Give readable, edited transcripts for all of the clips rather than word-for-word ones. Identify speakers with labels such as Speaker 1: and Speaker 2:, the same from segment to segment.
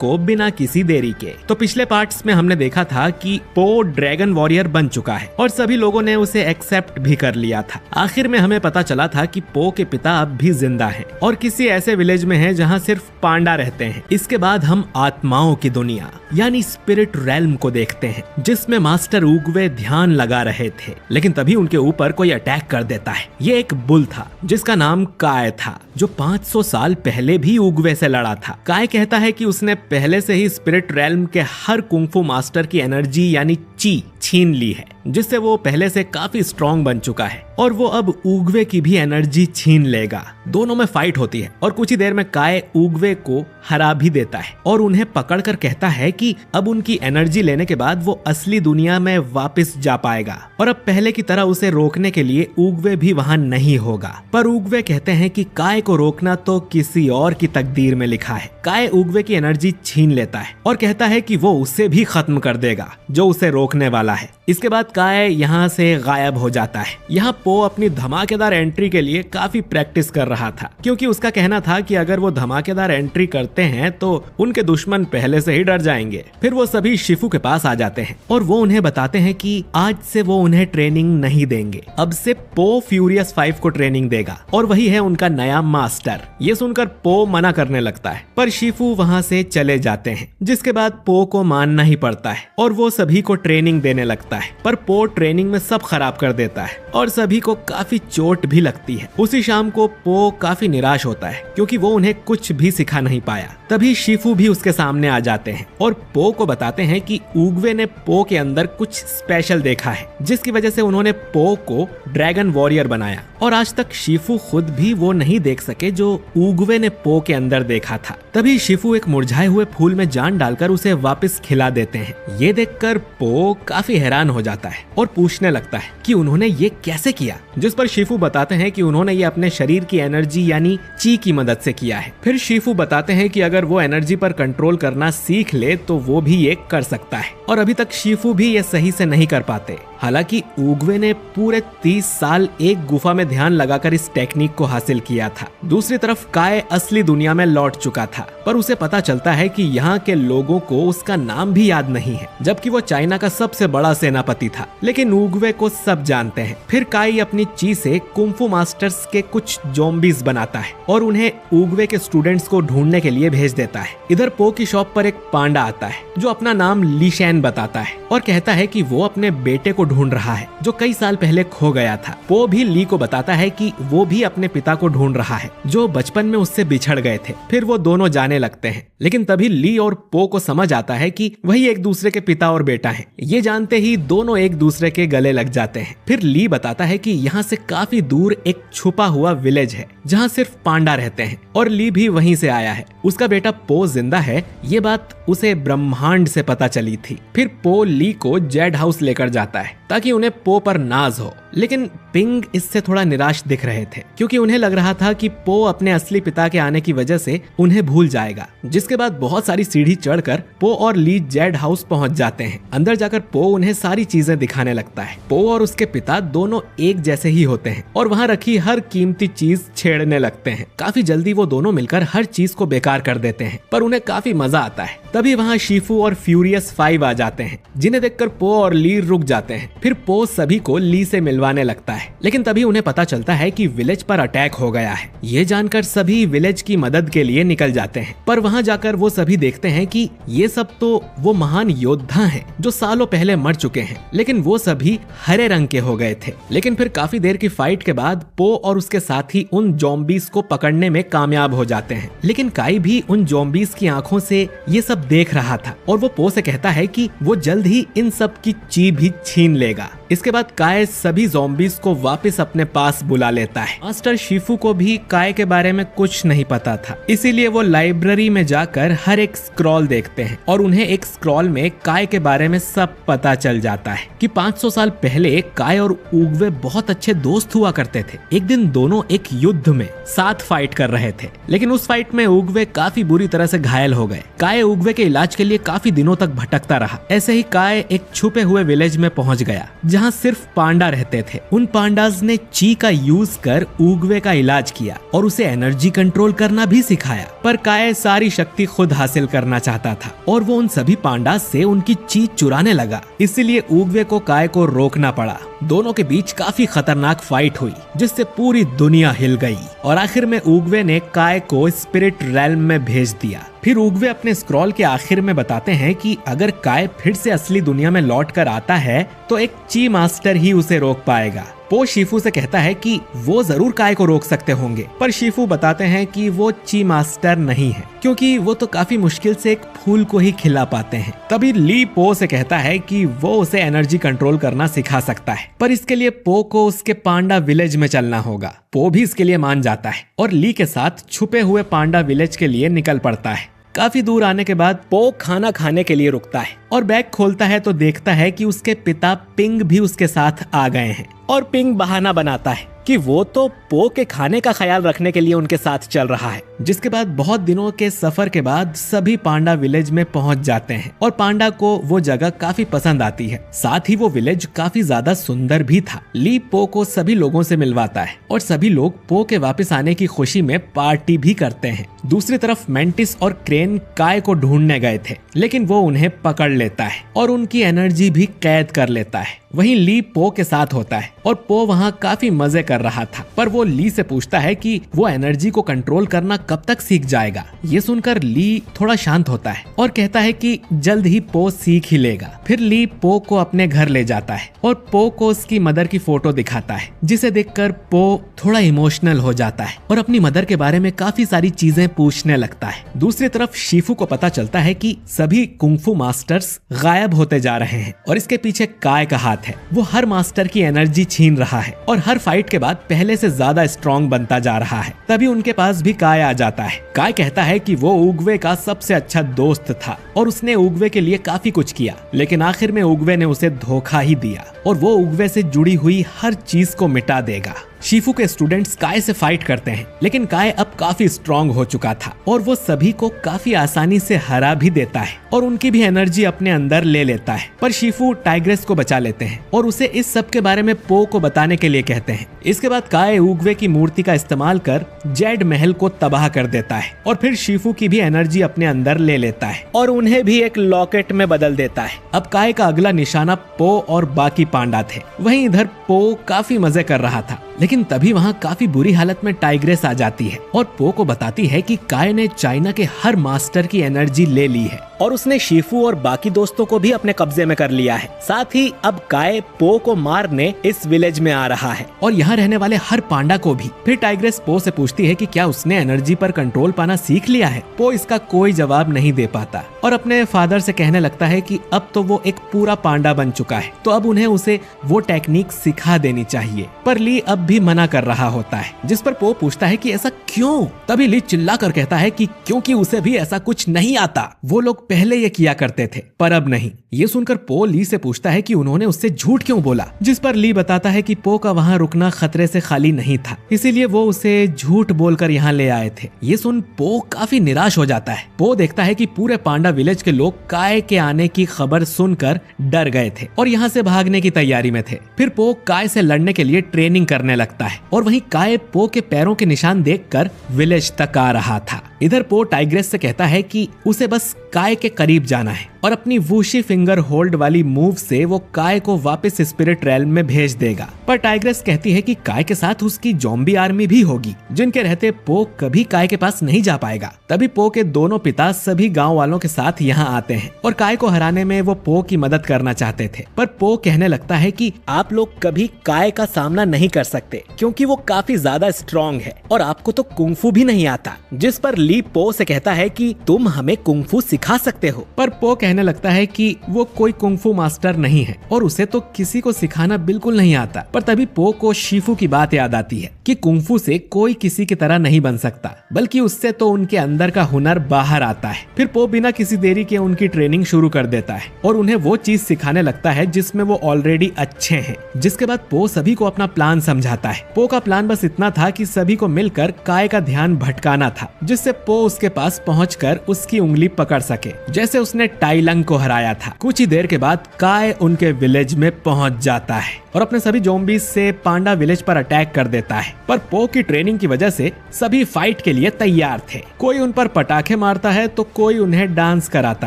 Speaker 1: को बिना किसी देरी के। तो पिछले पार्ट्स में हमने देखा था कि पो ड्रैगन वॉरियर बन चुका है और सभी लोगों ने उसे एक्सेप्ट भी कर लिया था। आखिर में हमें पता चला था कि पो के पिता अब भी जिंदा हैं और किसी ऐसे विलेज में हैं जहां सिर्फ पांडा रहते हैं। इसके बाद हम आत्माओं की दुनिया यानी स्पिरिट रेल्म को देखते हैं, जिसमें मास्टर उगवे ध्यान लगा रहे थे, लेकिन तभी उनके ऊपर कोई अटैक कर देता है। ये एक बुल था जिसका नाम काय था, जो 500 साल पहले भी उगवे से लड़ा था। काय कहता है कि उसने पहले से ही स्पिरिट रेल्म के हर कुंफू मास्टर की एनर्जी यानी ची छीन ली है, जिससे वो पहले से काफी स्ट्रॉन्ग बन चुका है और वो अब उगवे की भी एनर्जी छीन लेगा। दोनों में फाइट होती है और कुछ ही देर में काय उगवे को हरा भी देता है और उन्हें पकड़कर कहता है कि अब उनकी एनर्जी लेने के बाद वो असली दुनिया में वापस जा पाएगा और अब पहले की तरह उसे रोकने के लिए उगवे भी वहां नहीं होगा। पर उगवे कहते हैं कि काय को रोकना तो किसी और की तकदीर में लिखा है। काय उगवे की एनर्जी छीन लेता है और कहता है कि वो उसे भी खत्म कर देगा जो उसे रोकने वाला है। इसके बाद काय यहाँ से गायब हो जाता है। यहाँ पो अपनी धमाकेदार एंट्री के लिए काफी प्रैक्टिस कर रहा था, क्योंकि उसका कहना था कि अगर वो धमाकेदार एंट्री करते हैं तो उनके दुश्मन पहले से ही डर जाएंगे। फिर वो सभी शिफू के पास आ जाते हैं और वो उन्हें बताते हैं कि आज से वो उन्हें ट्रेनिंग नहीं देंगे, अब से पो फ्यूरियस 5 को ट्रेनिंग देगा और वही है उनका नया मास्टर। ये सुनकर पो मना करने लगता है, पर शिफू वहाँ से चले जाते हैं, जिसके बाद पो को मानना ही पड़ता है और वो सभी को ट्रेनिंग देने लगता है। पर पो ट्रेनिंग में सब खराब कर देता है और सभी को काफी चोट भी लगती है। उसी शाम को पो काफी निराश होता है क्योंकि वो उन्हें कुछ भी सिखा नहीं पाया। तभी शिफू भी उसके सामने आ जाते हैं और पो को बताते हैं कि उगवे ने पो के अंदर कुछ स्पेशल देखा है, जिसकी वजह से उन्होंने पो को ड्रैगन वॉरियर बनाया और आज तक शिफू खुद भी वो नहीं देख सके जो उगवे ने पो के अंदर देखा था। तभी शिफू एक मुरझाए हुए फूल में जान डालकर उसे वापस खिला देते हैं। ये देखकर पो काफी हैरान हो जाता है और पूछने लगता है कि उन्होंने ये कैसे किया, जिस पर शिफू बताते हैं कि उन्होंने ये अपने शरीर की एनर्जी यानी ची की मदद से किया है। फिर शिफू बताते हैं कि अगर वो एनर्जी पर कंट्रोल करना सीख ले तो वो भी ये कर सकता है और अभी तक शिफू भी ये सही से नहीं कर पाते। हालांकि उगवे ने पूरे 30 साल एक गुफा में ध्यान लगाकर इस टेक्निक को हासिल किया था। दूसरी तरफ काय असली दुनिया में लौट चुका था, पर उसे पता चलता है कि यहाँ के लोगों को उसका नाम भी याद नहीं है, जबकि वो चाइना का सबसे बड़ा सेनापति था। लेकिन उगवे को सब जानते हैं। फिर काय अपनी ची से कुंफू मास्टर्स के कुछ ज़ॉम्बीज बनाता है और उन्हें उगवे के स्टूडेंट्स को ढूंढने के लिए भेज देता है। इधर पो की शॉप पर एक पांडा आता है जो अपना नाम लीशैन बताता है और कहता है कि वो अपने बेटे को ढूंढ रहा है जो कई साल पहले खो गया था। पो भी ली को बताता है कि वो भी अपने पिता को ढूंढ रहा है जो बचपन में उससे बिछड़ गए थे। फिर वो दोनों जाने लगते हैं, लेकिन तभी ली और पो को समझ आता है कि वही एक दूसरे के पिता और बेटा हैं। ये जानते ही दोनों एक दूसरे के गले लग जाते हैं। फिर ली बताता है कि यहाँ से काफी दूर एक छुपा हुआ विलेज है जहाँ सिर्फ पांडा रहते हैं और ली भी वहीं से आया है। उसका बेटा पो जिंदा है, ये बात उसे ब्रह्मांड से पता चली थी। फिर पो ली को जेड हाउस लेकर जाता है ताकि उन्हें पो पर नाज हो, लेकिन पिंग इससे थोड़ा निराश दिख रहे थे क्योंकि उन्हें लग रहा था कि पो अपने असली पिता के आने की वजह से उन्हें भूल जाएगा। जिसके बाद बहुत सारी सीढ़ी चढ़कर पो और ली जेड हाउस पहुंच जाते हैं। अंदर जाकर पो उन्हें सारी चीजें दिखाने लगता है। पो और उसके पिता दोनों एक जैसे ही होते हैं और वहाँ रखी हर कीमती चीज छेड़ने लगते हैं। काफी जल्दी वो दोनों मिलकर हर चीज को बेकार कर देते हैं, पर उन्हें काफी मजा आता है। तभी वहाँ शिफू और फ्यूरियस 5 आ जाते हैं, जिन्हें देखकर पो और ली रुक जाते हैं। फिर पो सभी को ली से मिलवाने लगता है, लेकिन तभी उन्हें पता चलता है कि विलेज पर अटैक हो गया है। ये जानकर सभी विलेज की मदद के लिए निकल जाते हैं, पर वहाँ जाकर वो सभी देखते हैं कि ये सब तो वो महान योद्धा हैं जो सालों पहले मर चुके हैं, लेकिन वो सभी हरे रंग के हो गए थे। लेकिन फिर काफी देर की फाइट के बाद पो और उसके साथी उन ज़ॉम्बीज को पकड़ने में कामयाब हो जाते हैं। लेकिन काई भी उन ज़ॉम्बीज की आंखों से ये सब देख रहा था और वो पो से कहता है कि वो जल्द ही इन सब की ची भी छीन लेगा। इसके बाद काय सभी ज़ॉम्बीज को वापस अपने पास बुला लेता है। मास्टर शिफू को भी काय के बारे में कुछ नहीं पता था, इसीलिए वो लाइब्रेरी में जाकर हर एक स्क्रॉल देखते हैं और उन्हें एक स्क्रॉल में काय के बारे में सब पता चल जाता है कि 500 साल पहले काय और उगवे बहुत अच्छे दोस्त हुआ करते थे। एक दिन दोनों एक युद्ध में साथ फाइट कर रहे थे, लेकिन उस फाइट में उगवे काफी बुरी तरह से घायल हो गए। काय उगवे के इलाज के लिए काफी दिनों तक भटकता रहा। ऐसे ही काय एक छुपे हुए विलेज में पहुंच गया जहाँ सिर्फ पांडा रहते थे। उन पांडा पांडाज ने ची का यूज कर उगवे का इलाज किया और उसे एनर्जी कंट्रोल करना भी सिखाया। पर काय सारी शक्ति खुद हासिल करना चाहता था और वो उन सभी पांडाज से उनकी ची चुराने लगा। इसीलिए उगवे को काय को रोकना पड़ा। दोनों के बीच काफी खतरनाक फाइट हुई जिससे पूरी दुनिया हिल गई और आखिर में उगवे ने काय को स्पिरिट रेल्म में भेज दिया। फिर उगवे अपने स्क्रॉल के आखिर में बताते हैं कि अगर काय फिर से असली दुनिया में लौट कर आता है तो एक ची मास्टर ही उसे रोक पाएगा। पो शिफू से कहता है कि वो जरूर काय को रोक सकते होंगे, पर शिफू बताते हैं कि वो ची मास्टर नहीं है क्योंकि वो तो काफी मुश्किल से एक फूल को ही खिला पाते हैं। तभी ली पो से कहता है कि वो उसे एनर्जी कंट्रोल करना सिखा सकता है, पर इसके लिए पो को उसके पांडा विलेज में चलना होगा। पो भी इसके लिए मान जाता है और ली के साथ छुपे हुए पांडा विलेज के लिए निकल पड़ता है। काफी दूर आने के बाद पो खाना खाने के लिए रुकता है और बैग खोलता है तो देखता है कि उसके पिता पिंग भी उसके साथ आ गए हैं और पिंग बहाना बनाता है कि वो तो पो के खाने का ख्याल रखने के लिए उनके साथ चल रहा है। जिसके बाद बहुत दिनों के सफर के बाद सभी पांडा विलेज में पहुंच जाते हैं और पांडा को वो जगह काफी पसंद आती है। साथ ही वो विलेज काफी ज्यादा सुंदर भी था। ली पो को सभी लोगों से मिलवाता है और सभी लोग पो के वापस आने की खुशी में पार्टी भी करते हैं। दूसरी तरफ मेंटिस और क्रेन काय को ढूंढने गए थे, लेकिन वो उन्हें पकड़ लेता है और उनकी एनर्जी भी कैद कर लेता है। वहीं ली पो के साथ होता है और पो वहाँ काफी मजे कर रहा था, पर वो ली से पूछता है कि वो एनर्जी को कंट्रोल करना कब तक सीख जाएगा। ये सुनकर ली थोड़ा शांत होता है और कहता है कि जल्द ही पो सीख ही लेगा। फिर ली पो को अपने घर ले जाता है और पो को उसकी मदर की फोटो दिखाता है, जिसे देखकर पो थोड़ा इमोशनल हो जाता है और अपनी मदर के बारे में काफी सारी चीजें पूछने लगता है। दूसरी तरफ शिफू को पता चलता है कि सभी कुंफू मास्टर्स गायब होते जा रहे हैं और इसके पीछे काय का हाथ है। वो हर मास्टर की एनर्जी छीन रहा है और हर फाइट के बाद पहले से ज्यादा स्ट्रॉन्ग बनता जा रहा है। तभी उनके पास भी काय आ जाता है। काय कहता है कि वो उगवे का सबसे अच्छा दोस्त था और उसने उगवे के लिए काफी कुछ किया, लेकिन आखिर में उगवे ने उसे धोखा ही दिया और वो उगवे से जुड़ी हुई हर चीज को मिटा देगा। शिफू के स्टूडेंट्स काय से फाइट करते हैं, लेकिन काय अब काफी स्ट्रॉन्ग हो चुका था और वो सभी को काफी आसानी से हरा भी देता है और उनकी भी एनर्जी अपने अंदर ले लेता है। पर शिफू टाइग्रेस को बचा लेते हैं और उसे इस सब के बारे में पो को बताने के लिए कहते हैं। इसके बाद काय उगवे की मूर्ति का इस्तेमाल कर जेड महल को तबाह कर देता है और फिर शिफू की भी एनर्जी अपने अंदर ले लेता है और उन्हें भी एक लॉकेट में बदल देता है। अब काय का अगला निशाना पो और बाकी पांडा थे। वहीं इधर पो काफी मजे कर रहा था, लेकिन तभी वहाँ काफी बुरी हालत में टाइग्रेस आ जाती है और पो को बताती है कि काय ने चाइना के हर मास्टर की एनर्जी ले ली है और उसने शिफू और बाकी दोस्तों को भी अपने कब्जे में कर लिया है। साथ ही अब काय पो को मारने इस विलेज में आ रहा है और यहाँ रहने वाले हर पांडा को भी। फिर टाइग्रेस पो से पूछती है कि क्या उसने एनर्जी पर कंट्रोल पाना सीख लिया है। पो इसका कोई जवाब नहीं दे पाता और अपने फादर से कहने लगता है कि अब तो वो एक पूरा पांडा बन चुका है, तो अब उन्हें उसे वो टेक्निक सिखा देनी चाहिए। पर ली अब भी मना कर रहा होता है, जिस पर पो पूछता है कि ऐसा क्यों। तभी ली चिल्ला कर कहता है कि क्योंकि उसे भी ऐसा कुछ नहीं आता, वो लोग पहले ये किया करते थे पर अब नहीं। ये सुनकर पो ली से पूछता है कि उन्होंने उससे झूठ क्यों बोला, जिस पर ली बताता है कि पो का वहाँ रुकना खतरे से खाली नहीं था, इसीलिए वो उसे झूठ बोलकर यहाँ ले आए थे। ये सुन पो काफी निराश हो जाता है। पो देखता है कि पूरे पांडा विलेज के लोग काय के आने की खबर सुनकर डर गए थे और यहाँ से भागने की तैयारी में थे। फिर पो काय से लड़ने के लिए ट्रेनिंग करने लगता है और वहीं काय पो के पैरों के निशान देखकर विलेज तक आ रहा था। इधर पो टाइग्रेस से कहता है कि उसे बस काय के करीब जाना है और अपनी वूशी फिंगर होल्ड वाली मूव से वो काय को वापस स्पिरिट रेल्म में भेज देगा। पर टाइग्रेस कहती है कि काय के साथ उसकी ज़ॉम्बी आर्मी भी होगी, जिनके रहते पो कभी काय के पास नहीं जा पाएगा। तभी पो के दोनों पिता सभी गांव वालों के साथ यहाँ आते हैं और काय को हराने में वो पो की मदद करना चाहते थे। पर पो कहने लगता है कि आप लोग कभी काय का सामना नहीं कर सकते क्योंकि वो काफी ज्यादा स्ट्रॉन्ग है और आपको तो कुंफू भी नहीं आता। जिस पर ली पो से कहता है कि तुम हमें कुंफू सिखा सकते हो। पर पो कहने लगता है कि वो कोई कुंफू मास्टर नहीं है और उसे तो किसी को सिखाना बिल्कुल नहीं आता। पर तभी पो को शिफू की बात याद आती है कि कुंफू से कोई किसी की तरह नहीं बन सकता, बल्कि उससे तो उनके अंदर का हुनर बाहर आता है। फिर पो बिना किसी देरी के उनकी ट्रेनिंग शुरू कर देता है और उन्हें वो चीज सिखाने लगता है जिसमें वो ऑलरेडी अच्छे हैं। जिसके बाद पो सभी को अपना प्लान समझाता है। पो का प्लान बस इतना था कि सभी को मिलकर काय का ध्यान भटकाना था, जिससे पो उसके पास पहुंचकर उसकी उंगली पकड़ सके, जैसे उसने टाई टाइलंग को हराया था। कुछ ही देर के बाद काय उनके विलेज में पहुंच जाता है और अपने सभी ज़ॉम्बीज से पांडा विलेज पर अटैक कर देता है। पर पो की ट्रेनिंग की वजह से सभी फाइट के लिए तैयार थे। कोई उन पर पटाखे मारता है तो कोई उन्हें डांस कराता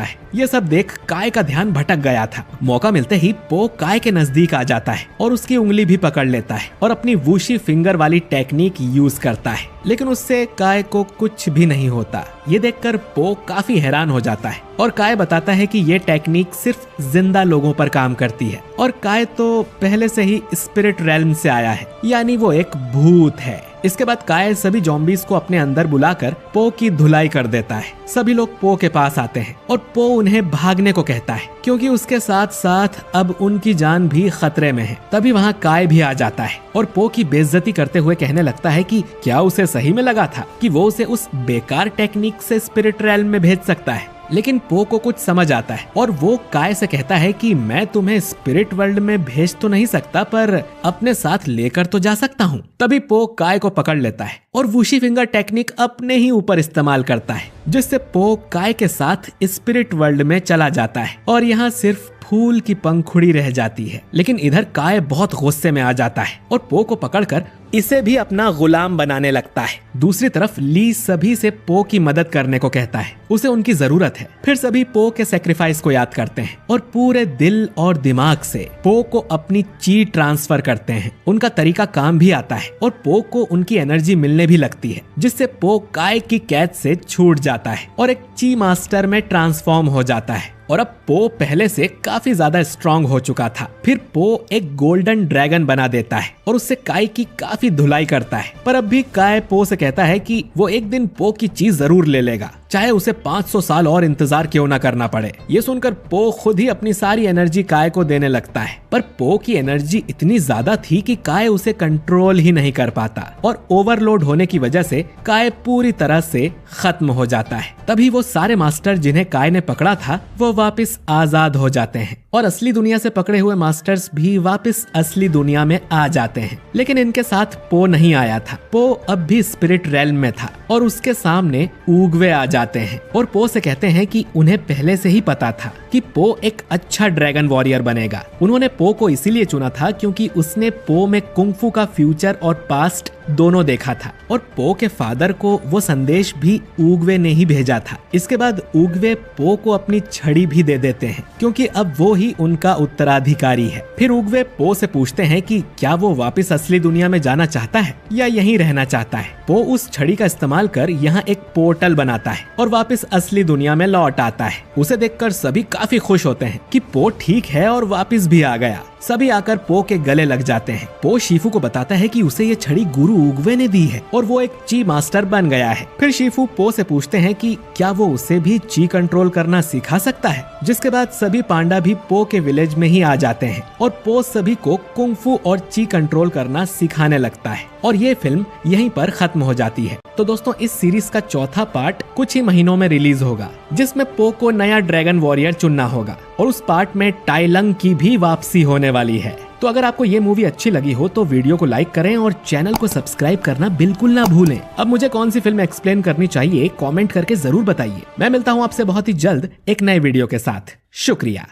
Speaker 1: है। ये सब देख काय का ध्यान भटक गया था। मौका मिलते ही पो काय के नजदीक आ जाता है और उसकी उंगली भी पकड़ लेता है और अपनी वूशी फिंगर वाली टेक्निक यूज करता है, लेकिन उससे काय को कुछ भी नहीं होता। ये देखकर पो काफी हैरान हो जाता है और काय बताता है कि ये टेक्निक सिर्फ जिंदा लोगों पर काम करती है और काय तो पहले से ही स्पिरिट रेल्म से आया है, यानी वो एक भूत है। इसके बाद काय सभी ज़ॉम्बीज को अपने अंदर बुलाकर पो की धुलाई कर देता है। सभी लोग पो के पास आते हैं और पो उन्हें भागने को कहता है क्योंकि उसके साथ साथ अब उनकी जान भी खतरे में है। तभी वहाँ काय भी आ जाता है और पो की बेइज्जती करते हुए कहने लगता है कि क्या उसे सही में लगा था कि वो उसे उस बेकार टेक्निक से स्पिरिट रेल्म में भेज सकता है। लेकिन पो को कुछ समझ आता है और वो काय से कहता है कि मैं तुम्हें स्पिरिट वर्ल्ड में भेज तो नहीं सकता, पर अपने साथ लेकर तो जा सकता हूँ। तभी पो काय को पकड़ लेता है और वूशी फिंगर टेक्निक अपने ही ऊपर इस्तेमाल करता है, जिससे पो काय के साथ स्पिरिट वर्ल्ड में चला जाता है और यहाँ सिर्फ फूल की पंखुड़ी रह जाती है। लेकिन इधर काय बहुत गुस्से में आ जाता है और पो को पकड़कर इसे भी अपना गुलाम बनाने लगता है। दूसरी तरफ ली सभी से पो की मदद करने को कहता है, उसे उनकी जरूरत है। फिर सभी पो के सेक्रीफाइस को याद करते हैं और पूरे दिल और दिमाग से पो को अपनी ची ट्रांसफर करते हैं। उनका तरीका काम भी आता है और पो को उनकी एनर्जी मिलने भी लगती है, जिससे पो काय की कैद से छूट जाता है और एक ची मास्टर में ट्रांसफॉर्म हो जाता है और अब पो पहले से काफी ज्यादा स्ट्रांग हो चुका था। फिर पो एक गोल्डन ड्रैगन बना देता है और उससे काय की काफी धुलाई करता है। पर अब भी काय पो से कहता है कि वो एक दिन पो की चीज जरूर ले लेगा, चाहे उसे 500 साल और इंतजार क्यों ना करना पड़े। ये सुनकर पो खुद ही अपनी सारी एनर्जी काय को देने लगता है, पर पो की एनर्जी इतनी ज्यादा थी कि काय उसे कंट्रोल ही नहीं कर पाता और ओवरलोड होने की वजह से काय पूरी तरह से खत्म हो जाता है। तभी वो सारे मास्टर जिन्हें काय ने पकड़ा था वो वापस आजाद हो जाते हैं और असली दुनिया से पकड़े हुए मास्टर्स भी वापस असली दुनिया में आ जाते हैं। लेकिन इनके साथ पो नहीं आया था। पो अब भी स्पिरिट रेल्म में था और उसके सामने उगवे आ जाते हैं और पो से कहते हैं कि उन्हें पहले से ही पता था कि पो एक अच्छा ड्रैगन वॉरियर बनेगा। उन्होंने पो को इसीलिए चुना था क्योंकि उसने पो में कुंग-फू का फ्यूचर और पास्ट दोनों देखा था और पो के फादर को वो संदेश भी उगवे ने ही भेजा था। इसके बाद उगवे पो को अपनी छड़ी भी दे देते हैं क्योंकि अब वो ही उनका उत्तराधिकारी है। फिर उगवे पो से पूछते हैं कि क्या वो वापस असली दुनिया में जाना चाहता है या यहीं रहना चाहता है। पो उस छड़ी का इस्तेमाल कर यहाँ एक पोर्टल बनाता है और वापस असली दुनिया में लौट आता है। उसे देखकर सभी काफी खुश होते हैं कि पो ठीक है और वापस भी आ गया। सभी आकर पो के गले लग जाते हैं। पो शिफू को बताता है कि उसे ये छड़ी गुरु उगवे ने दी है और वो एक ची मास्टर बन गया है। फिर शिफू पो से पूछते हैं कि क्या वो उसे भी ची कंट्रोल करना सिखा सकता है, जिसके बाद सभी पांडा भी पो के विलेज में ही आ जाते हैं और पो सभी को कुंग-फू और ची कंट्रोल करना सिखाने लगता है और ये फिल्म यहीं पर खत्म हो जाती है। तो दोस्तों, इस सीरीज का चौथा पार्ट कुछ ही महीनों में रिलीज होगा, जिसमें पो को नया ड्रैगन वॉरियर चुनना होगा और उस पार्ट में टाइलंग की भी वापसी होने वाली है। तो अगर आपको ये मूवी अच्छी लगी हो तो वीडियो को लाइक करें और चैनल को सब्सक्राइब करना बिल्कुल ना भूलें। अब मुझे कौन सी फिल्म एक्सप्लेन करनी चाहिए कमेंट करके जरूर बताइए। मैं मिलता हूँ आपसे बहुत ही जल्द एक नए वीडियो के साथ। शुक्रिया।